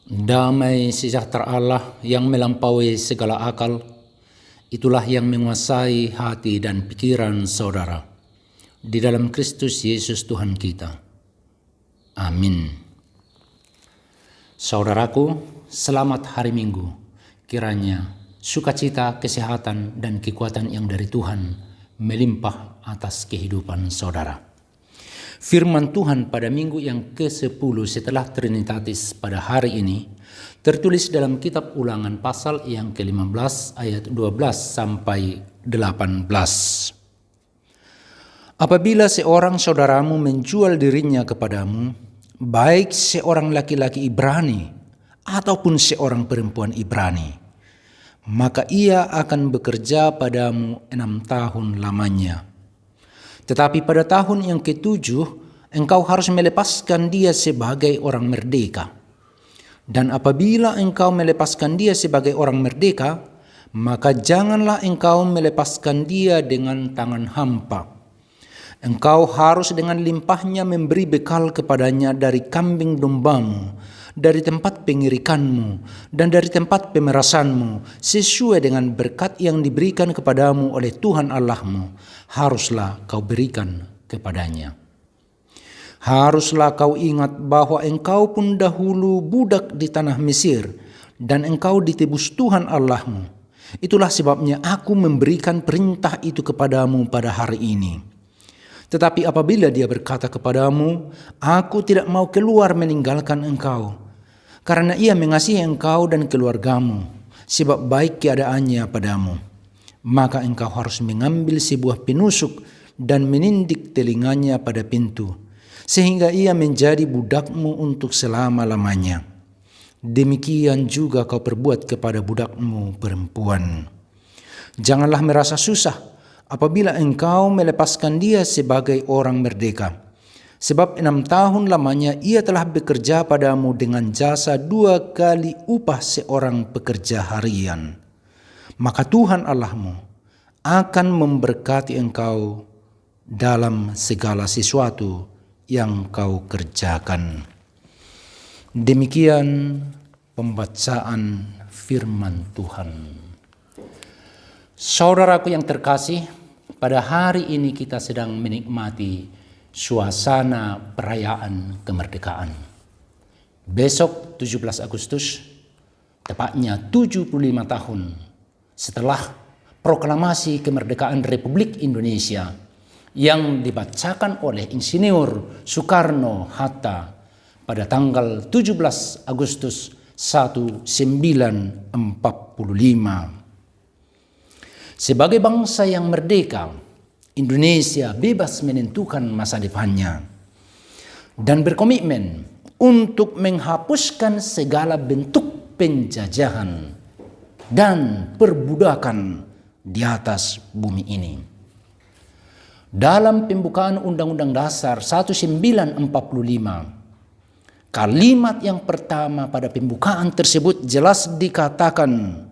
Damai sejahtera Allah yang melampaui segala akal, itulah yang menguasai hati dan pikiran saudara. Di dalam Kristus Yesus Tuhan kita. Amin. Saudaraku, selamat hari Minggu. Kiranya sukacita, kesehatan, dan kekuatan yang dari Tuhan melimpah atas kehidupan saudara. Firman Tuhan pada minggu yang ke-10 setelah Trinitatis pada hari ini tertulis dalam kitab Ulangan pasal yang ke-15 ayat 12 sampai 18. Apabila seorang saudaramu menjual dirinya kepadamu, baik seorang laki-laki Ibrani ataupun seorang perempuan Ibrani, maka ia akan bekerja padamu 6 tahun lamanya. Tetapi pada tahun yang ke-7, engkau harus melepaskan dia sebagai orang merdeka. Dan apabila engkau melepaskan dia sebagai orang merdeka, maka janganlah engkau melepaskan dia dengan tangan hampa. Engkau harus dengan limpahnya memberi bekal kepadanya dari kambing dombamu, dari tempat pengirikanmu, dan dari tempat pemerasanmu, sesuai dengan berkat yang diberikan kepadamu oleh Tuhan Allahmu. Haruslah kau berikan kepadanya. Haruslah kau ingat bahwa engkau pun dahulu budak di tanah Mesir, dan engkau ditebus Tuhan Allahmu. Itulah sebabnya aku memberikan perintah itu kepadamu pada hari ini. Tetapi apabila dia berkata kepadamu, aku tidak mau keluar meninggalkan engkau, karena ia mengasihi engkau dan keluargamu, sebab baik keadaannya padamu, maka engkau harus mengambil sebuah penusuk dan menindik telinganya pada pintu, sehingga ia menjadi budakmu untuk selama-lamanya. Demikian juga kau perbuat kepada budakmu perempuan. Janganlah merasa susah apabila engkau melepaskan dia sebagai orang merdeka, sebab 6 tahun lamanya ia telah bekerja padamu dengan jasa 2 kali upah seorang pekerja harian. Maka Tuhan Allahmu akan memberkati engkau dalam segala sesuatu yang kau kerjakan. Demikian pembacaan firman Tuhan. Saudaraku yang terkasih, pada hari ini kita sedang menikmati suasana perayaan kemerdekaan. Besok 17 Agustus, tepatnya 75 tahun setelah proklamasi kemerdekaan Republik Indonesia yang dibacakan oleh Insinyur Soekarno-Hatta pada tanggal 17 Agustus 1945. Sebagai bangsa yang merdeka, Indonesia bebas menentukan masa depannya dan berkomitmen untuk menghapuskan segala bentuk penjajahan dan perbudakan di atas bumi ini. Dalam pembukaan Undang-Undang Dasar 1945, kalimat yang pertama pada pembukaan tersebut jelas dikatakan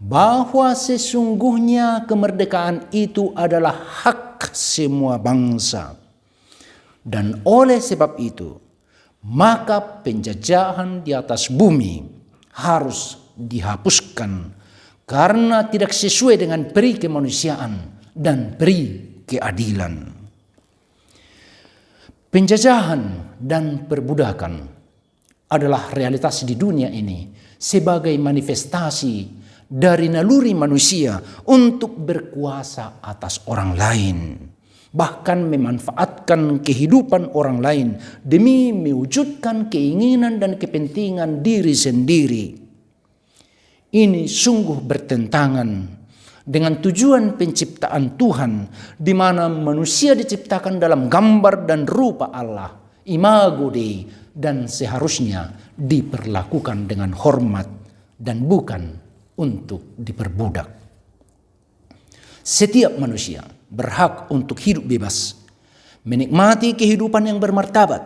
bahwa sesungguhnya kemerdekaan itu adalah hak semua bangsa. Dan oleh sebab itu, maka penjajahan di atas bumi harus dihapuskan karena tidak sesuai dengan peri kemanusiaan dan peri keadilan. Penjajahan dan perbudakan adalah realitas di dunia ini sebagai manifestasi dari naluri manusia untuk berkuasa atas orang lain, bahkan memanfaatkan kehidupan orang lain demi mewujudkan keinginan dan kepentingan diri sendiri. Ini sungguh bertentangan dengan tujuan penciptaan Tuhan, di mana manusia diciptakan dalam gambar dan rupa Allah, imago Dei, dan seharusnya diperlakukan dengan hormat dan bukan untuk diperbudak. Setiap manusia berhak untuk hidup bebas, menikmati kehidupan yang bermartabat,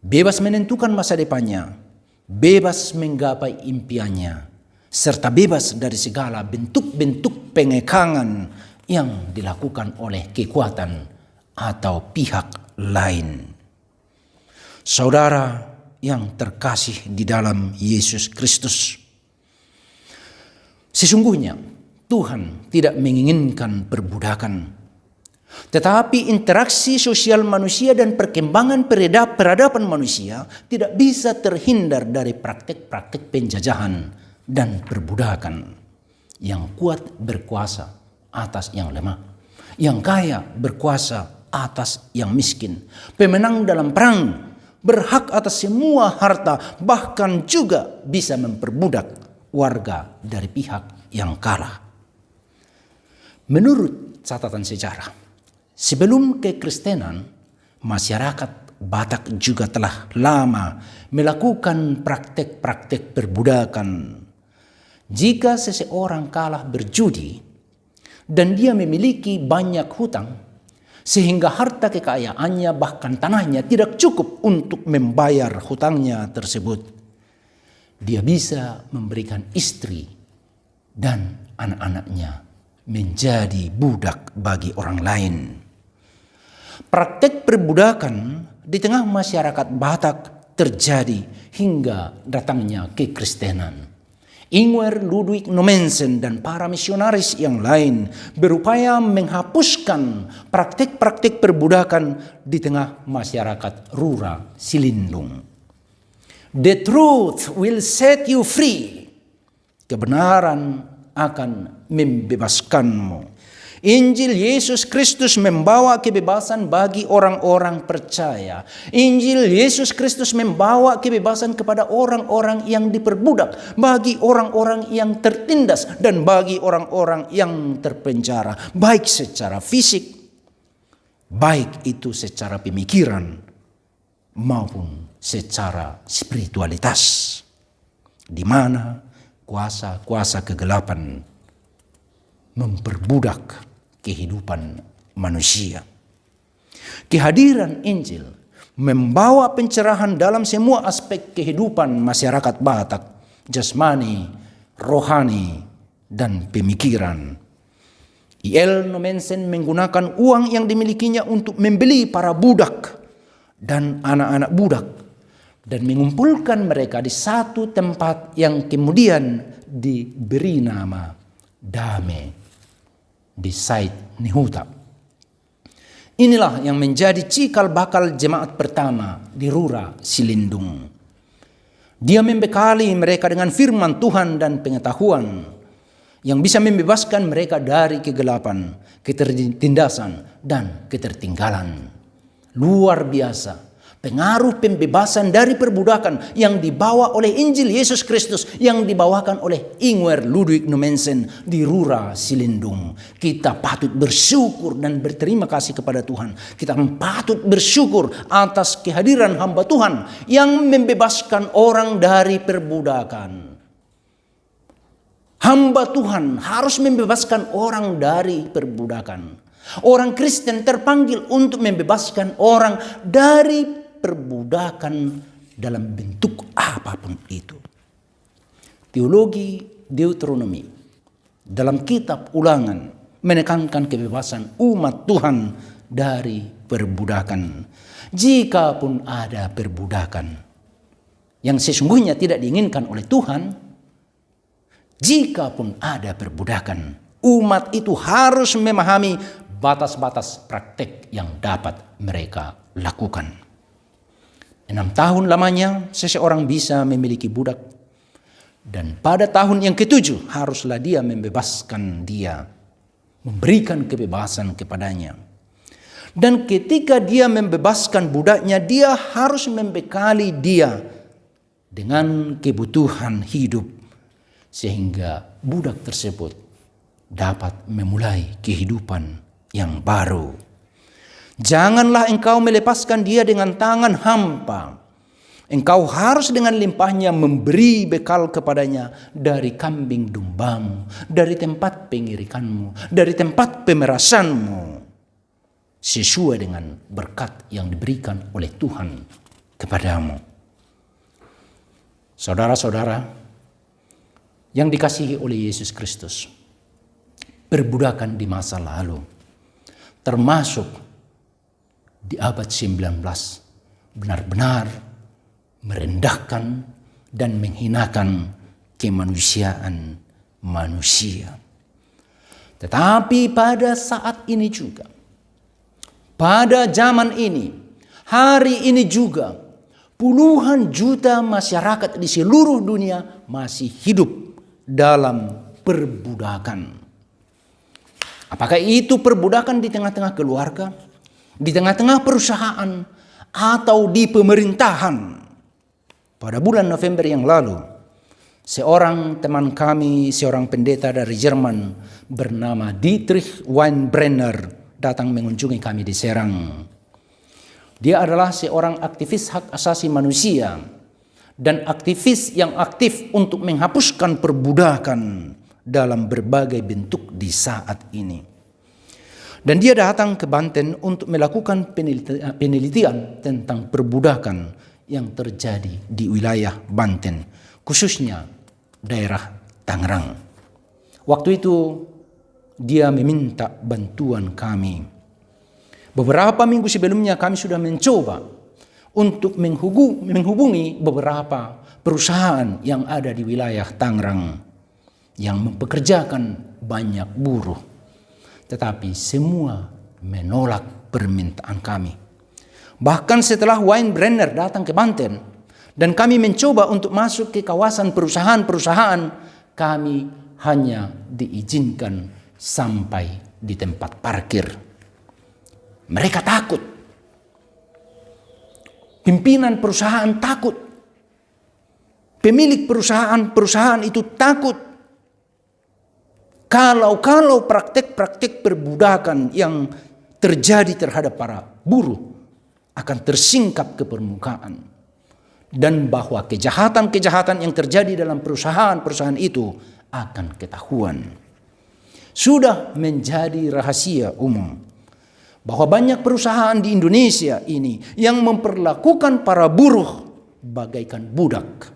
bebas menentukan masa depannya, bebas menggapai impiannya, serta bebas dari segala bentuk-bentuk pengekangan yang dilakukan oleh kekuatan atau pihak lain. Saudara yang terkasih di dalam Yesus Kristus. Sesungguhnya Tuhan tidak menginginkan perbudakan, tetapi interaksi sosial manusia dan perkembangan peradaban manusia tidak bisa terhindar dari praktek-praktek penjajahan dan perbudakan. Yang kuat berkuasa atas yang lemah, yang kaya berkuasa atas yang miskin, pemenang dalam perang berhak atas semua harta, bahkan juga bisa memperbudak warga dari pihak yang kalah. Menurut catatan sejarah, sebelum kekristenan, masyarakat Batak juga telah lama melakukan praktek-praktek perbudakan. Jika seseorang kalah berjudi dan dia memiliki banyak hutang, sehingga harta kekayaannya bahkan tanahnya tidak cukup untuk membayar hutangnya tersebut, dia bisa memberikan istri dan anak-anaknya menjadi budak bagi orang lain. Praktek perbudakan di tengah masyarakat Batak terjadi hingga datangnya kekristenan. Ingwer Ludwig Nommensen dan para misionaris yang lain berupaya menghapuskan praktik-praktik perbudakan di tengah masyarakat Rura Silindung. The truth will set you free. Kebenaran akan membebaskanmu. Injil Yesus Kristus membawa kebebasan bagi orang-orang percaya. Injil Yesus Kristus membawa kebebasan kepada orang-orang yang diperbudak, bagi orang-orang yang tertindas, dan bagi orang-orang yang terpenjara, baik secara fisik, baik itu secara pemikiran, maupun secara spiritualitas, di mana kuasa-kuasa kegelapan memperbudak kehidupan manusia. Kehadiran Injil membawa pencerahan dalam semua aspek kehidupan masyarakat Batak, jasmani, rohani, dan pemikiran. I.L. Nommensen menggunakan uang yang dimilikinya untuk membeli para budak dan anak-anak budak dan mengumpulkan mereka di satu tempat yang kemudian diberi nama Dame di Sait Nihuta. Inilah yang menjadi cikal bakal jemaat pertama di Rura Silindung. Dia membekali mereka dengan firman Tuhan dan pengetahuan yang bisa membebaskan mereka dari kegelapan, ketertindasan, dan ketertinggalan. Luar biasa pengaruh pembebasan dari perbudakan yang dibawa oleh Injil Yesus Kristus yang dibawakan oleh Ingwer Ludwig Nommensen di Rura Silindung. Kita patut bersyukur dan berterima kasih kepada Tuhan. Kita patut bersyukur atas kehadiran hamba Tuhan yang membebaskan orang dari perbudakan. Hamba Tuhan harus membebaskan orang dari perbudakan. Orang Kristen terpanggil untuk membebaskan orang dari perbudakan dalam bentuk apapun itu. Teologi Deuteronomi dalam kitab Ulangan menekankan kebebasan umat Tuhan dari perbudakan. Jikapun ada perbudakan yang sesungguhnya tidak diinginkan oleh Tuhan, jikapun ada perbudakan, umat itu harus memahami batas-batas praktek yang dapat mereka lakukan. 6 tahun lamanya seseorang bisa memiliki budak, dan pada tahun yang ke-7 haruslah dia membebaskan dia, memberikan kebebasan kepadanya. Dan ketika dia membebaskan budaknya, dia harus membekali dia dengan kebutuhan hidup, sehingga budak tersebut dapat memulai kehidupan yang baru. Janganlah engkau melepaskan dia dengan tangan hampa. Engkau harus dengan limpahnya memberi bekal kepadanya dari kambing dombamu, dari tempat pengirikanmu, dari tempat pemerasanmu, sesuai dengan berkat yang diberikan oleh Tuhan kepadamu. Saudara-saudara yang dikasihi oleh Yesus Kristus, perbudakan di masa lalu, termasuk di abad 19, benar-benar merendahkan dan menghinakan kemanusiaan manusia. Tetapi pada saat ini juga, pada zaman ini, hari ini juga, puluhan juta masyarakat di seluruh dunia masih hidup dalam perbudakan. Apakah itu perbudakan di tengah-tengah keluarga, di tengah-tengah perusahaan, atau di pemerintahan? Pada bulan November yang lalu, seorang teman kami, seorang pendeta dari Jerman bernama Dietrich Weinbrenner datang mengunjungi kami di Serang. Dia adalah seorang aktivis hak asasi manusia dan aktivis yang aktif untuk menghapuskan perbudakan dalam berbagai bentuk di saat ini. Dan dia datang ke Banten untuk melakukan penelitian tentang perbudakan yang terjadi di wilayah Banten, khususnya daerah Tangerang. Waktu itu dia meminta bantuan kami. Beberapa minggu sebelumnya kami sudah mencoba untuk menghubungi beberapa perusahaan yang ada di wilayah Tangerang yang mempekerjakan banyak buruh. Tetapi semua menolak permintaan kami. Bahkan setelah Weinbrenner datang ke Banten dan kami mencoba untuk masuk ke kawasan perusahaan-perusahaan, kami hanya diizinkan sampai di tempat parkir. Mereka takut. Pimpinan perusahaan takut. Pemilik perusahaan itu takut. Kalau praktek-praktek perbudakan yang terjadi terhadap para buruh akan tersingkap ke permukaan. Dan bahwa kejahatan-kejahatan yang terjadi dalam perusahaan-perusahaan itu akan ketahuan. Sudah menjadi rahasia umum bahwa banyak perusahaan di Indonesia ini yang memperlakukan para buruh bagaikan budak.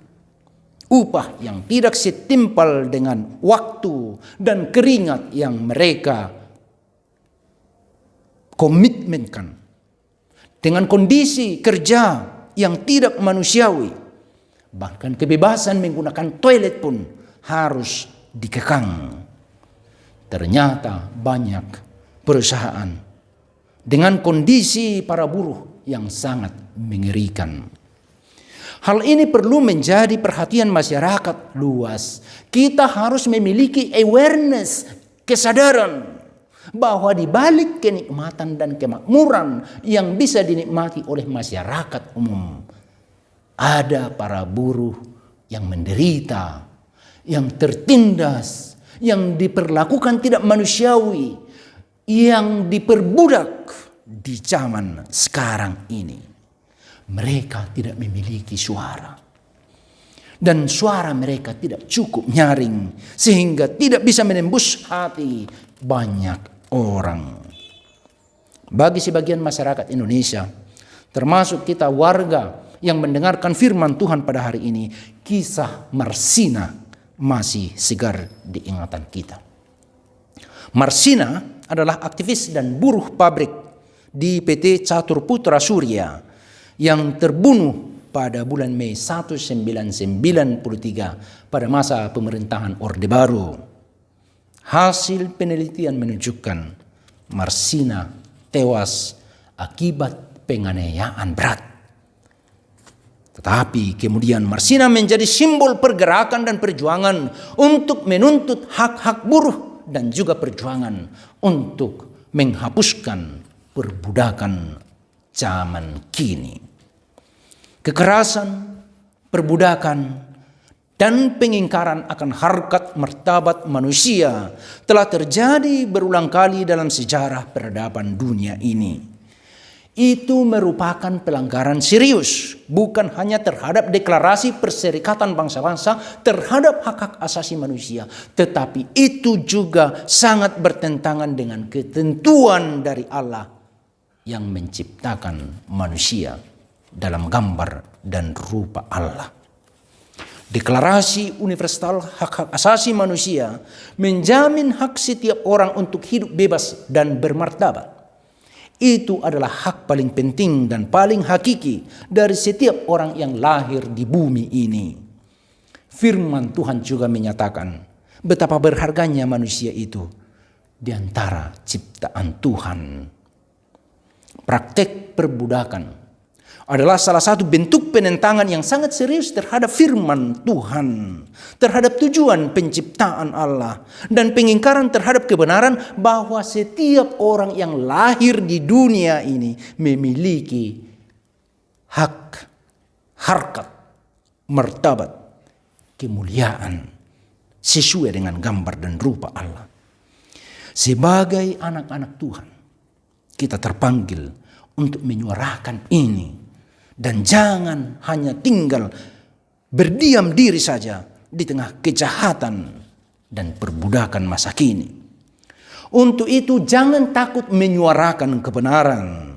Upah yang tidak setimpal dengan waktu dan keringat yang mereka komitmenkan. Dengan kondisi kerja yang tidak manusiawi. Bahkan kebebasan menggunakan toilet pun harus dikekang. Ternyata banyak perusahaan dengan kondisi para buruh yang sangat mengerikan. Hal ini perlu menjadi perhatian masyarakat luas. Kita harus memiliki awareness, kesadaran bahwa di balik kenikmatan dan kemakmuran yang bisa dinikmati oleh masyarakat umum, ada para buruh yang menderita, yang tertindas, yang diperlakukan tidak manusiawi, yang diperbudak di zaman sekarang ini. Mereka tidak memiliki suara. Dan suara mereka tidak cukup nyaring. Sehingga tidak bisa menembus hati banyak orang. Bagi sebagian masyarakat Indonesia, termasuk kita warga yang mendengarkan firman Tuhan pada hari ini, kisah Marsina masih segar di ingatan kita. Marsina adalah aktivis dan buruh pabrik di PT Catur Putra Surya yang terbunuh pada bulan Mei 1993 pada masa pemerintahan Orde Baru. Hasil penelitian menunjukkan Marsina tewas akibat penganiayaan berat. Tetapi kemudian Marsina menjadi simbol pergerakan dan perjuangan untuk menuntut hak-hak buruh dan juga perjuangan untuk menghapuskan perbudakan zaman kini. Kekerasan, perbudakan, dan pengingkaran akan harkat martabat manusia telah terjadi berulang kali dalam sejarah peradaban dunia ini. Itu merupakan pelanggaran serius, bukan hanya terhadap deklarasi Perserikatan Bangsa-Bangsa terhadap hak-hak asasi manusia, tetapi itu juga sangat bertentangan dengan ketentuan dari Allah yang menciptakan manusia dalam gambar dan rupa Allah. Deklarasi Universal Hak-Hak Asasi Manusia menjamin hak setiap orang untuk hidup bebas dan bermartabat. Itu adalah hak paling penting dan paling hakiki dari setiap orang yang lahir di bumi ini. Firman Tuhan juga menyatakan betapa berharganya manusia itu di antara ciptaan Tuhan. Praktek perbudakan adalah salah satu bentuk penentangan yang sangat serius terhadap firman Tuhan, terhadap tujuan penciptaan Allah, dan pengingkaran terhadap kebenaran bahwa setiap orang yang lahir di dunia ini memiliki hak, harkat, martabat, kemuliaan sesuai dengan gambar dan rupa Allah. Sebagai anak-anak Tuhan, kita terpanggil untuk menyuarakan ini. Dan jangan hanya tinggal berdiam diri saja di tengah kejahatan dan perbudakan masa kini. Untuk itu jangan takut menyuarakan kebenaran.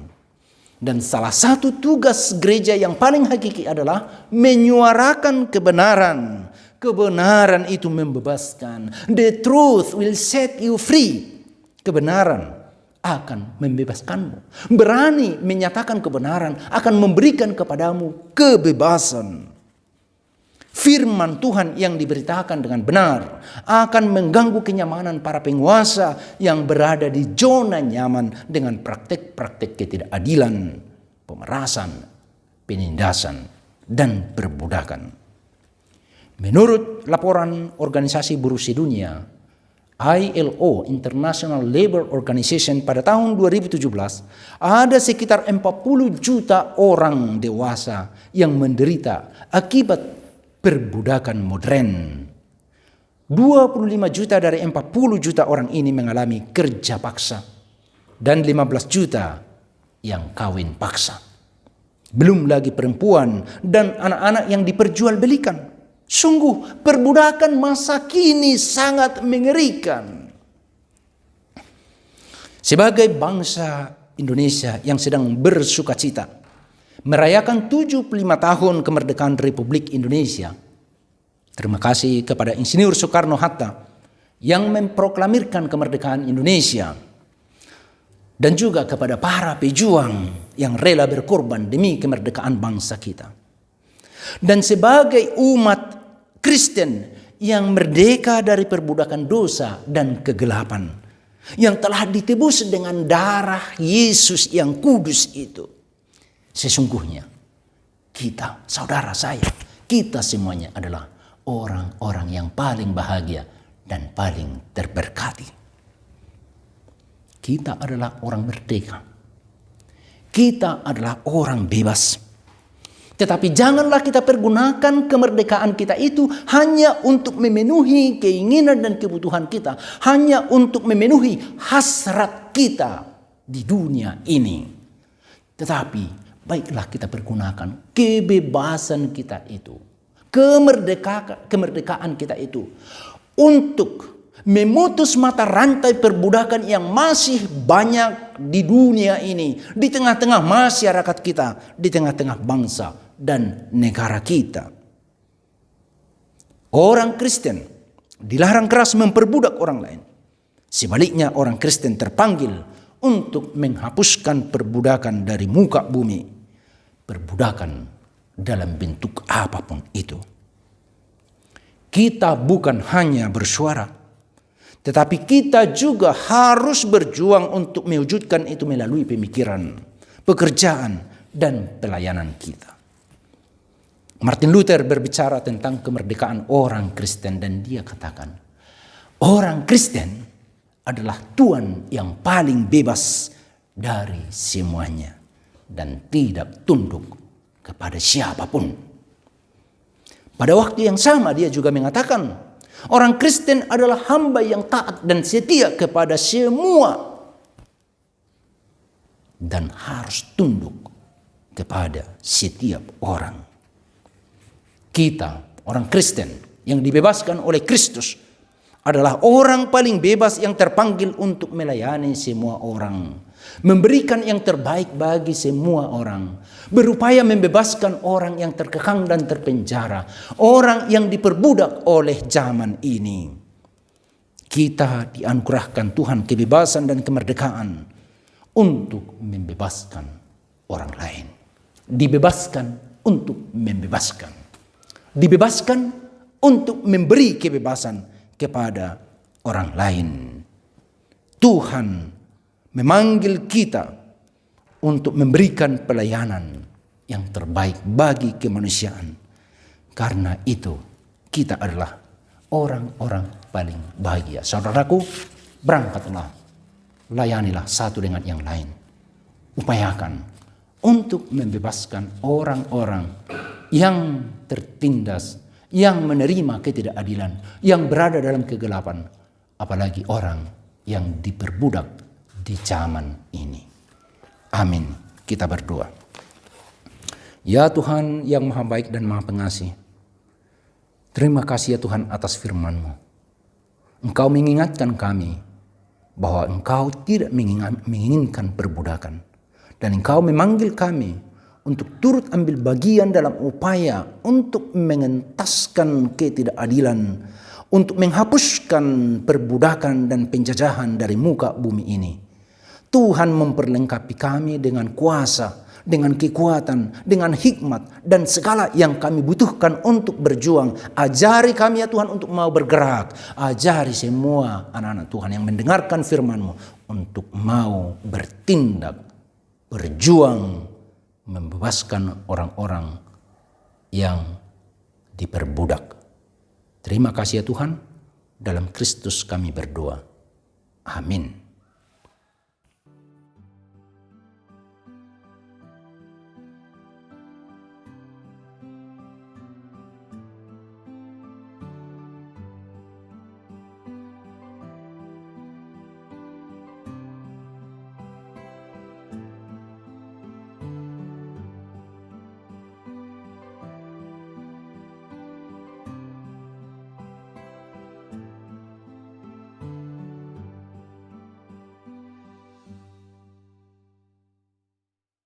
Dan salah satu tugas gereja yang paling hakiki adalah menyuarakan kebenaran. Kebenaran itu membebaskan. The truth will set you free. Kebenaran akan membebaskanmu. Berani menyatakan kebenaran akan memberikan kepadamu kebebasan. Firman Tuhan yang diberitakan dengan benar akan mengganggu kenyamanan para penguasa yang berada di zona nyaman dengan praktek-praktek ketidakadilan, pemerasan, penindasan, dan perbudakan. Menurut laporan Organisasi Buruh Sedunia, ILO, International Labour Organization, pada tahun 2017, ada sekitar 40 juta orang dewasa yang menderita akibat perbudakan modern. 25 juta dari 40 juta orang ini mengalami kerja paksa, dan 15 juta yang kawin paksa. Belum lagi perempuan dan anak-anak yang diperjualbelikan. Sungguh perbudakan masa kini sangat mengerikan. Sebagai bangsa Indonesia yang sedang bersukacita merayakan 75 tahun kemerdekaan Republik Indonesia, terima kasih kepada Insinyur Soekarno-Hatta yang memproklamirkan kemerdekaan Indonesia, dan juga kepada para pejuang yang rela berkorban demi kemerdekaan bangsa kita. Dan sebagai umat Kristen yang merdeka dari perbudakan dosa dan kegelapan, yang telah ditebus dengan darah Yesus yang kudus itu, sesungguhnya kita, saudara saya, kita semuanya adalah orang-orang yang paling bahagia dan paling terberkati. Kita adalah orang merdeka. Kita adalah orang bebas. Tetapi janganlah kita pergunakan kemerdekaan kita itu hanya untuk memenuhi keinginan dan kebutuhan kita. Hanya untuk memenuhi hasrat kita di dunia ini. Tetapi baiklah kita pergunakan kebebasan kita itu, kemerdekaan kita itu, untuk memutus mata rantai perbudakan yang masih banyak di dunia ini, di tengah-tengah masyarakat kita, di tengah-tengah bangsa dan negara kita. Orang Kristen dilarang keras memperbudak orang lain. Sebaliknya orang Kristen terpanggil untuk menghapuskan perbudakan dari muka bumi. Perbudakan dalam bentuk apapun itu. Kita bukan hanya bersuara, tetapi kita juga harus berjuang untuk mewujudkan itu melalui pemikiran, pekerjaan, dan pelayanan kita. Martin Luther berbicara tentang kemerdekaan orang Kristen, dan dia katakan, orang Kristen adalah tuan yang paling bebas dari semuanya dan tidak tunduk kepada siapapun. Pada waktu yang sama dia juga mengatakan, orang Kristen adalah hamba yang taat dan setia kepada semua dan harus tunduk kepada setiap orang. Kita, orang Kristen yang dibebaskan oleh Kristus, adalah orang paling bebas yang terpanggil untuk melayani semua orang, memberikan yang terbaik bagi semua orang, berupaya membebaskan orang yang terkekang dan terpenjara, orang yang diperbudak oleh zaman ini. Kita dianugerahkan Tuhan kebebasan dan kemerdekaan untuk membebaskan orang lain. Dibebaskan untuk membebaskan. Dibebaskan untuk memberi kebebasan kepada orang lain. Tuhan memanggil kita untuk memberikan pelayanan yang terbaik bagi kemanusiaan. Karena itu kita adalah orang-orang paling bahagia. Saudaraku, berangkatlah, layanilah satu dengan yang lain. Upayakan untuk membebaskan orang-orang yang tertindas, yang menerima ketidakadilan, yang berada dalam kegelapan, apalagi orang yang diperbudak di zaman ini. Amin. Kita berdoa. Ya Tuhan yang maha baik dan maha pengasih, terima kasih ya Tuhan atas firman-Mu. Engkau mengingatkan kami bahwa Engkau tidak menginginkan perbudakan. Dan Engkau memanggil kami untuk turut ambil bagian dalam upaya untuk mengentaskan ketidakadilan, untuk menghapuskan perbudakan dan penjajahan dari muka bumi ini. Tuhan memperlengkapi kami dengan kuasa, dengan kekuatan, dengan hikmat, dan segala yang kami butuhkan untuk berjuang. Ajari kami ya Tuhan untuk mau bergerak. Ajari semua anak-anak Tuhan yang mendengarkan firman-Mu untuk mau bertindak, berjuang, membebaskan orang-orang yang diperbudak. Terima kasih ya Tuhan, dalam Kristus kami berdoa. Amin.